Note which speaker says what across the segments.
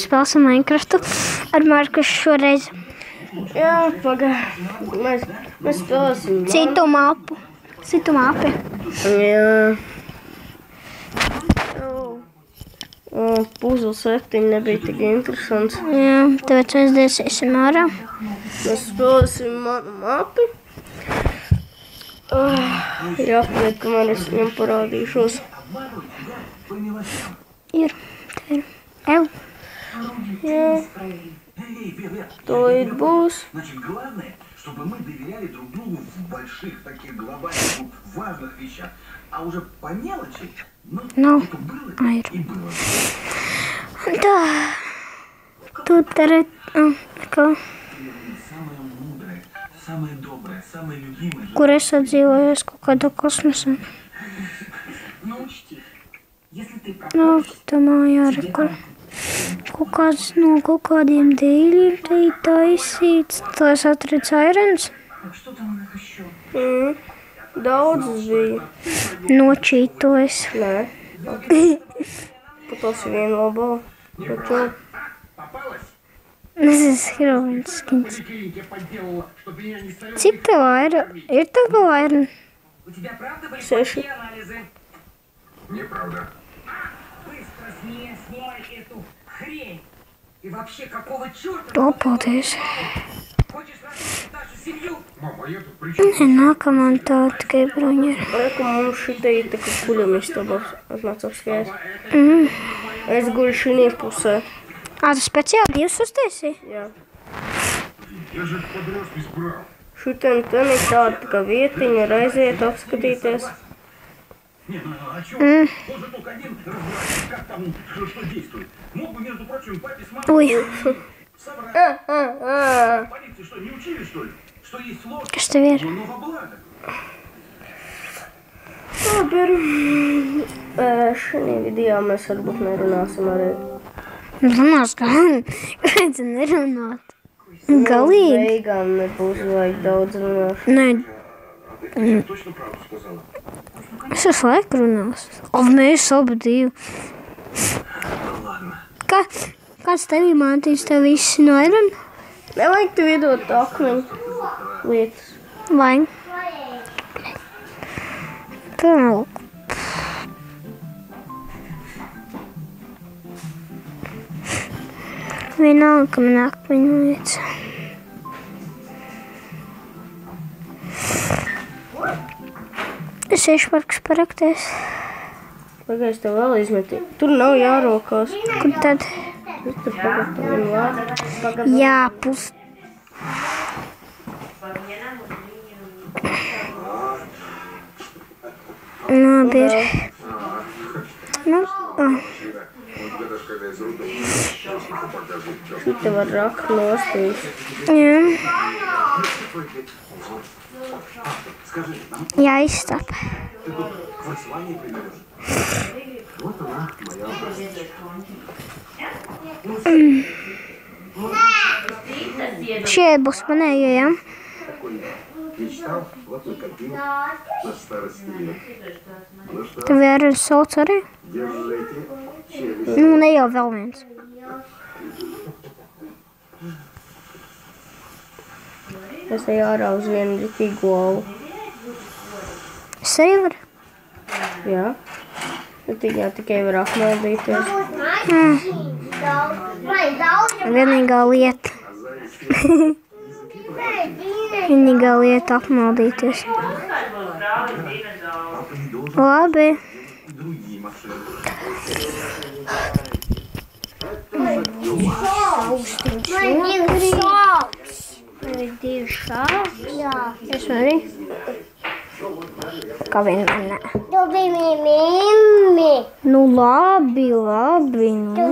Speaker 1: spēlēsim Minecraftu ar Marku šoreiz.
Speaker 2: Jā, mēs spēlēsim.
Speaker 1: Citu mapi.
Speaker 2: Jā. Puzzle 7 nebija tik interesants.
Speaker 1: Jā, tāpēc mēs desīsim ārā.
Speaker 2: Mēs spēlēsim manu mapi. Jāpaliek, kamēr es viņam parādīšos.
Speaker 1: Ir. Ew.
Speaker 2: Jā. То līdz būs.
Speaker 3: Значит, главное, чтобы мы доверяли друг другу в больших, таких глобальных, важных вещах. А уже по мелочи,
Speaker 1: Ну,
Speaker 3: это было
Speaker 1: ir.
Speaker 3: и было.
Speaker 1: Tā. Tu dari... Kā?
Speaker 3: Самое мудрое, самое доброе, самое любимое.
Speaker 1: Kur es atdzīvojos kaut kādā kosmosā?
Speaker 3: Но учти, если ты
Speaker 1: Nu, tā mājā arī kur. Kaut kāds no kaut kādiem dēļiem te ir taisīts. Tas atrids airens.
Speaker 3: что там у них еще?
Speaker 2: Daudz bija.
Speaker 1: Nočītojas.
Speaker 2: Nē. Tas ir viena labā. Taču
Speaker 3: Попалась?
Speaker 1: Tas ir heroīns skins.
Speaker 3: Прикинь, я подделала, чтобы меня не ставили.
Speaker 1: Cik tev aira? Ir tev vēl aira?
Speaker 4: У тебя правда были
Speaker 2: 6.
Speaker 4: плохие анализы?
Speaker 3: Неправда.
Speaker 4: Быстро снимай эту хрень. И вообще, какого черта?
Speaker 1: O, paldies.
Speaker 4: Хочешь разрушить нашу семью?
Speaker 3: Мама, я тут при чем?
Speaker 1: Nākamā tā tikai bruņa ir.
Speaker 2: Reku mums šitai ir tā kā kuļamistabā atnāc apskajās. Es guļu šī pusē.
Speaker 1: Ā, tu speciāli divas uztaisīji?
Speaker 2: Jā.
Speaker 3: Я же подрос без прав.
Speaker 2: Šitien ten ir tāda tā kā vietiņa, aiziet apskatīties.
Speaker 3: Не, ну о чем? Он же только один разбирается, как там, что действует. Мог бы, между прочим, папе с мамой
Speaker 1: Ui,
Speaker 3: собрать. Полиции что, не учили, что ли? Что есть ложь,
Speaker 1: kas tev ir?
Speaker 3: но во благо.
Speaker 2: Labi, šī video mēs varbūt nerunāsim arī.
Speaker 1: Runās, kā kāds nerunāt. Galīgi.
Speaker 2: Beigām nebūs vajag daudz runāt.
Speaker 1: Nē,
Speaker 3: Ты точно правду сказала?
Speaker 1: es visu laiku runāšu. O, mēs abi divi.
Speaker 3: Ладно.
Speaker 1: Kāds tev mācīs tev visi no airana?
Speaker 2: Nevajag tev iedot akmeņu lietas.
Speaker 1: Vai? Tā nav. Vienalga, ka man akmeņu lietas. Es iešu parks parakties.
Speaker 2: Pagaid, es tev vēl izmetīju. Tur nav jārokās.
Speaker 1: Kur tad?
Speaker 2: Es tur pagatavinu labi.
Speaker 1: Jā, Labi ir. Nu,
Speaker 2: Šita var rakt nostīt.
Speaker 1: jā.
Speaker 3: Скажи, нам
Speaker 1: Jāizstap.
Speaker 3: ты тут к Василане приведешь? Вот она, моя
Speaker 1: Šie būs manējie, jā?
Speaker 3: мечтал, вот и копил на старости лет. Ну что,
Speaker 1: Tev ir sauc arī?
Speaker 3: держите челюсть.
Speaker 1: Nu, ne jau vēl viens.
Speaker 2: Es eju ārā uz vienu ritīgu lovu.
Speaker 1: Es arī varu.
Speaker 2: Jā. Ritīgā tikai var apmaldīties.
Speaker 1: Vienīgā lieta. Vienīgā lieta apmaldīties. Labi.
Speaker 3: И другие машины.
Speaker 1: Man ir divi šādi. Jā. Es arī. Kā vienmēr ne. Nu labi. Nu.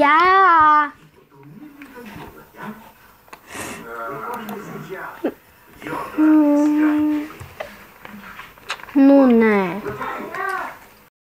Speaker 1: Jā. Nu nē.